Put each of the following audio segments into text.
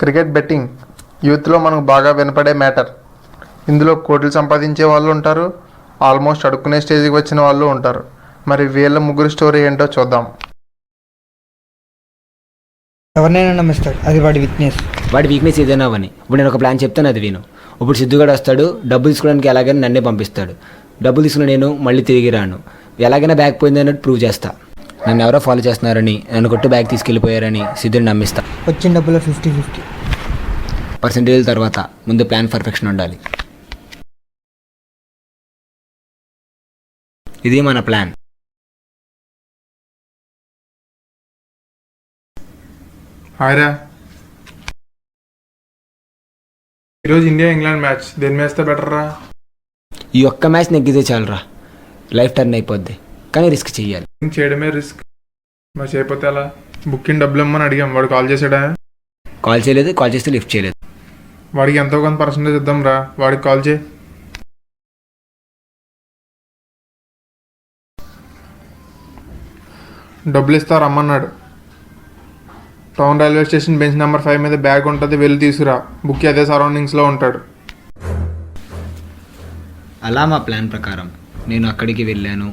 Cricket betting యూత్లో మనకు బాగా వినపడే మ్యాటర్. ఇందులో కోట్లు సంపాదించే వాళ్ళు ఉంటారు, ఆల్మోస్ట్ అడుక్కునే స్టేజ్కి వచ్చిన వాళ్ళు ఉంటారు. మరి వీళ్ళ ముగ్గురు స్టోరీ ఏంటో చూద్దాం. ఎవరినైనా నమ్మిస్తాడు, అది వాడి వీక్నెస్ ఏదైనా అవని. ఇప్పుడు నేను ఒక ప్లాన్ చెప్తాను, అది విను. ఇప్పుడు సిద్ధుగాడు వస్తాడు, డబ్బులు తీసుకోవడానికి ఎలాగైనా నన్నే పంపిస్తాడు. డబ్బులు తీసుకుని నేను మళ్ళీ తిరిగి రాను, ఎలాగైనా బ్యాగ్ పోయింది అన్నట్టు ప్రూవ్ చేస్తా. నన్ను ఎవరో ఫాలో చేస్తున్నారని, నన్ను కొట్టు బ్యాగ్ తీసుకెళ్ళిపోయారని సిద్ధుని నమ్మిస్తా. వచ్చిన డబ్బులో 50-50 పర్సెంటేజ్ తర్వాత ముందు ప్లాన్ పర్ఫెక్షన్ ఉండాలి. ఇది మన ప్లాన్. హాయ్రా, ఈరోజు ఇండియా ఇంగ్లాండ్ మ్యాచ్ దేని వేస్తే బెటర్ రా? ఈ ఒక్క మ్యాచ్ నెగ్గితే చాలురా, లైఫ్ టర్న్ అయిపోద్ది. కానీ రిస్క్ చెయ్యాలి. చేయడమే రిస్క్. మరి చేయకపోతే అలా? బుకింగ్ డబ్బులు ఇమ్మని అడిగాం, వాడు కాల్ చేశాడా? కాల్ చేయలేదు, కాల్ చేస్తే లిఫ్ట్ చేయలేదు. వాడికి ఎంతో కొంత పర్సెంటేజ్ ఇద్దాం రా, వాడికి కాల్ చేయి. డబ్బులు ఇస్తా రమ్మన్నాడు. Town railway station bench number 5 మీద బ్యాగ్ ఉంటుంది, వెళ్ళి తీసుకురా. బుక్ అదే సరౌండింగ్స్లో ఉంటాడు. అలా మా ప్లాన్ ప్రకారం నేను అక్కడికి వెళ్ళాను.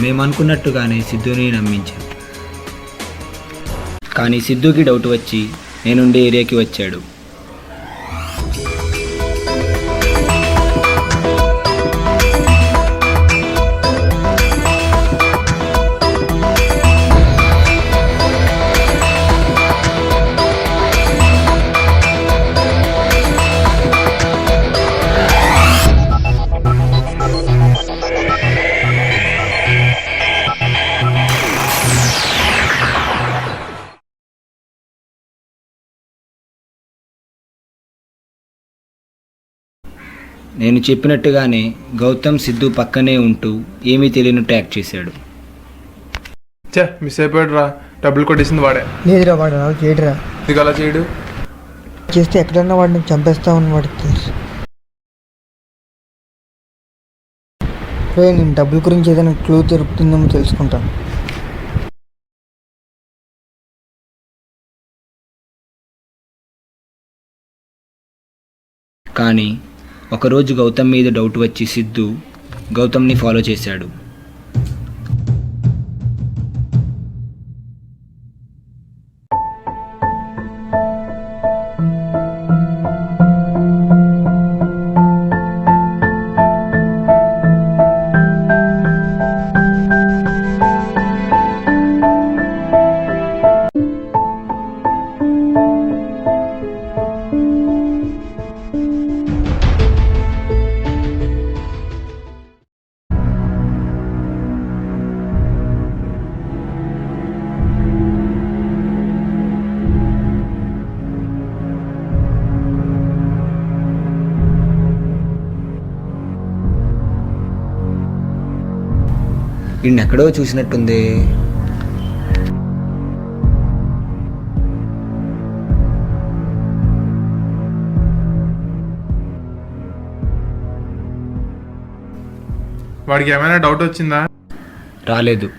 మేము అనుకున్నట్టుగానే సిద్ధుని నమ్మించాం. కానీ సిద్ధుకి డౌట్ వచ్చి నేనుండే ఏరియాకి వచ్చాడు. నేను చెప్పినట్టుగానే గౌతమ్ సిద్ధు పక్కనే ఉంటూ ఏమీ తెలియనట్టు యాక్ట్ చేశాడు. మిస్ అయిపోయాడు రా, డబ్బులు కొట్టేసింది వాడే. లేదురా, వాడు అలా చేయడురా. నీకు అలా చేయడు? చేస్తే ఎక్కడన్నా వాడిని చంపేస్తామని వాడికి తెలుసు. నేను డబ్బుల గురించి ఏదైనా క్లూ దొరుకుతుందేమో తెలుసుకుంటాను. కానీ ఒకరోజు గౌతమ్ మీద డౌట్ వచ్చి సిద్ధు గౌతమ్ని ఫాలో చేశాడు. ఎక్కడో చూసినట్టుంది. వాడికి ఏమైనా డౌట్ వచ్చిందా? రాలేదు.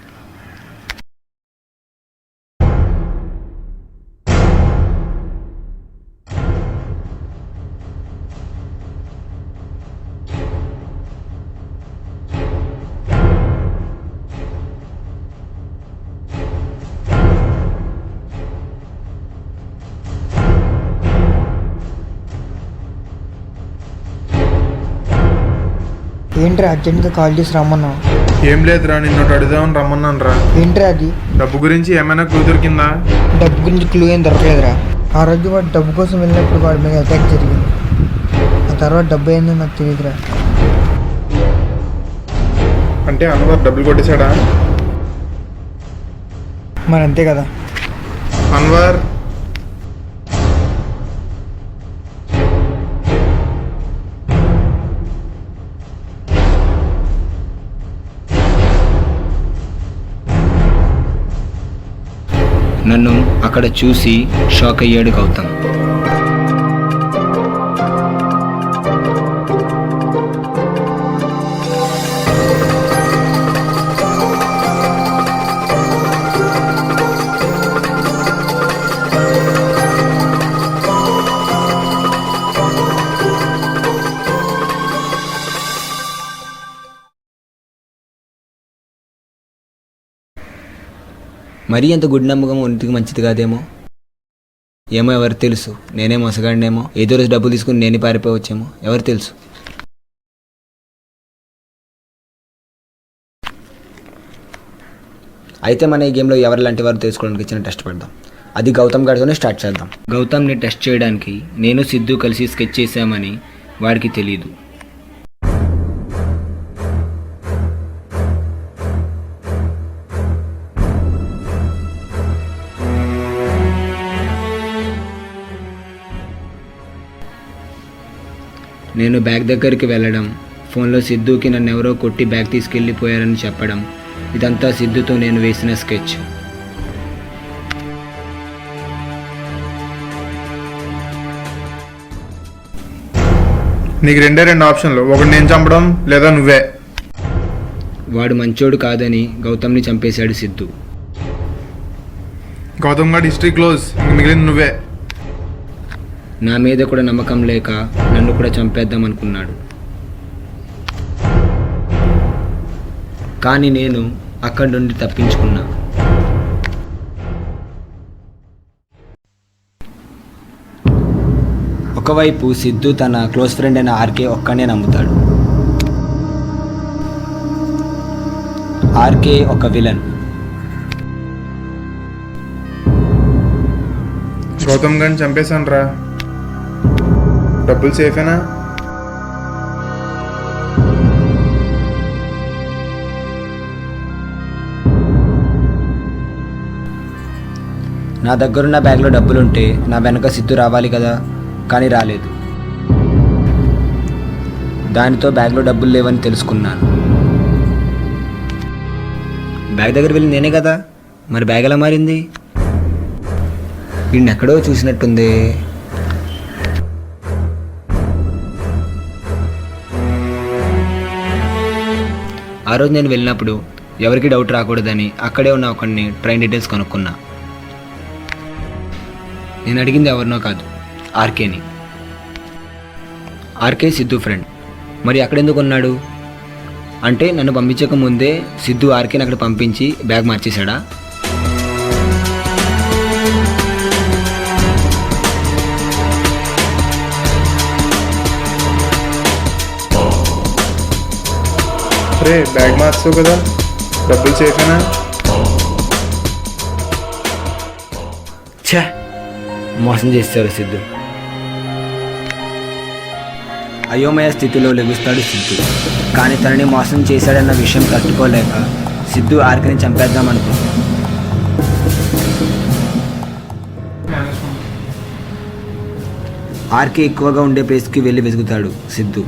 ఏంట్రా అర్జెంట్గా కాల్ చేసి రమ్మన్నావు? ఏం లేదురా, నిన్ను అడుగుదామని రమ్మన్నాను రా. ఏంట్రా అది? డబ్బు గురించి ఏమైనా క్లూ దొరికిందా? డబ్బు గురించి క్లూ ఏం దొరకలేదురా. ఆ రోజు వాడు డబ్బు కోసం వెళ్ళినప్పుడు వాడి మీద అటాక్ జరిగింది. ఆ తర్వాత డబ్బు ఏందో నాకు తెలియదురా. అంటే అన్వర్ డబ్బులు కొట్టేశాడా? మరి అంతే కదా. అన్వర్, నన్ను అక్కడ చూసి షాక్ అయ్యాడు గౌతమ్. మరీ అంత గుడి నమ్మకం ఒంటికి మంచిది కాదేమో. ఏమో, ఎవరు తెలుసు. నేనే మోసగాడినేమో. ఏదో రోజు డబ్బులు తీసుకుని నేనే పారిపోవచ్చేమో, ఎవరు తెలుసు. అయితే మన ఈ గేమ్లో ఎవరు లాంటి వారు తెలుసుకోవడానికి చిన్న టెస్ట్ పెడదాం. అది గౌతమ్ గారితోనే స్టార్ట్ చేద్దాం. గౌతమ్ని టెస్ట్ చేయడానికి నేను సిద్ధు కలిసి స్కెచ్ చేశామని వాడికి తెలియదు. నేను బ్యాగ్ దగ్గరికి వెళ్ళడం, ఫోన్లో సిద్ధుకి నన్ను ఎవరో కొట్టి బ్యాగ్ తీసుకెళ్ళిపోయారని చెప్పడం, ఇదంతా సిద్ధుతో నేను వేసిన స్కెచ్. నీకు రెండు ఆప్షన్లు, ఒకటి నేను చంపడం లేదా నువ్వే. వాడు మంచోడు కాదని గౌతమ్ని చంపేశాడు సిద్ధు. గౌతమ్ గారి హిస్టరీ క్లోజ్, ఇంక మిగిలింది నువ్వే. నా మీద కూడా నమ్మకం లేక నన్ను కూడా చంపేద్దాం అనుకున్నాడు. కానీ నేను అక్కడి నుండి తప్పించుకున్నా. ఒకవైపు సిద్ధు తన క్లోజ్ ఫ్రెండ్ అయిన ఆర్కే ఒక్కనే నమ్ముతాడు. ఆర్కే ఒక విలన్. గౌతమ్ గారిని చంపేశాను రా. డబ్బులు సేఫేనా? నా దగ్గరున్న బ్యాగ్లో డబ్బులుంటే నా వెనక సిద్ధు రావాలి కదా, కానీ రాలేదు. దానితో బ్యాగ్లో డబ్బులు లేవని తెలుసుకున్నాను. బ్యాగ్ దగ్గర వెళ్ళి నేనే కదా, మరి బ్యాగ్ ఎలా మారింది? వీడిని ఎక్కడో చూసినట్టుంది. ఆ రోజు నేను వెళ్ళినప్పుడు ఎవరికి డౌట్ రాకూడదని అక్కడే ఉన్న ఒకరిని ట్రైన్ డీటెయిల్స్ కనుక్కున్నా. నేను అడిగింది ఎవరినో కాదు, ఆర్కేని. RK Siddhu friend. మరి అక్కడెందుకు ఉన్నాడు అంటే, నన్ను పంపించక ముందే సిద్ధు ఆర్కేని అక్కడ పంపించి బ్యాగ్ మార్చేశాడా? రే, బ్యాగ్ మార్చావు కదా, డబ్బులు సేఫేనా? ఛే, మోసం చేశారు సిద్ధు. అయోమయ స్థితిలో లెగుస్తాడు సిద్ధు. కానీ తనని మోసం చేశాడన్న విషయం తట్టుకోలేక సిద్ధు ఆర్కేని చంపేద్దామనుకుంది. ఆర్కే ఎక్కువగా ఉండే ప్లేస్కి వెళ్ళి వెతుకుతాడు సిద్ధు.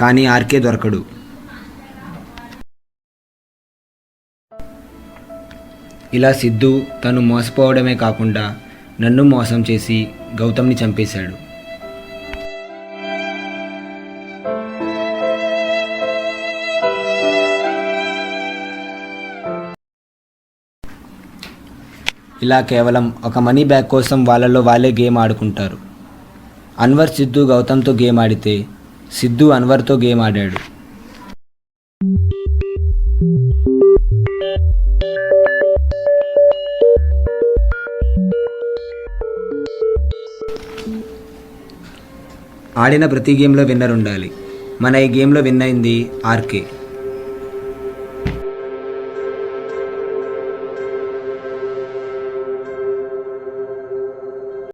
కానీ ఆర్కే దొరకడు. ఇలా సిద్ధు తను మోసపోవడమే కాకుండా నన్ను మోసం చేసి గౌతమ్ని చంపేశాడు. ఇలా కేవలం ఒక మనీ బ్యాగ్ కోసం వాళ్ళలో వాళ్ళే గేమ్ ఆడుకుంటారు. అన్వర్ సిద్ధు గౌతమ్తో గేమ్ ఆడితే సిద్ధు అన్వర్తో గేమ్ ఆడాడు. ఆడిన ప్రతి గేమ్లో విన్నర్ ఉండాలి. మన ఈ గేమ్లో విన్ అయింది ఆర్కే.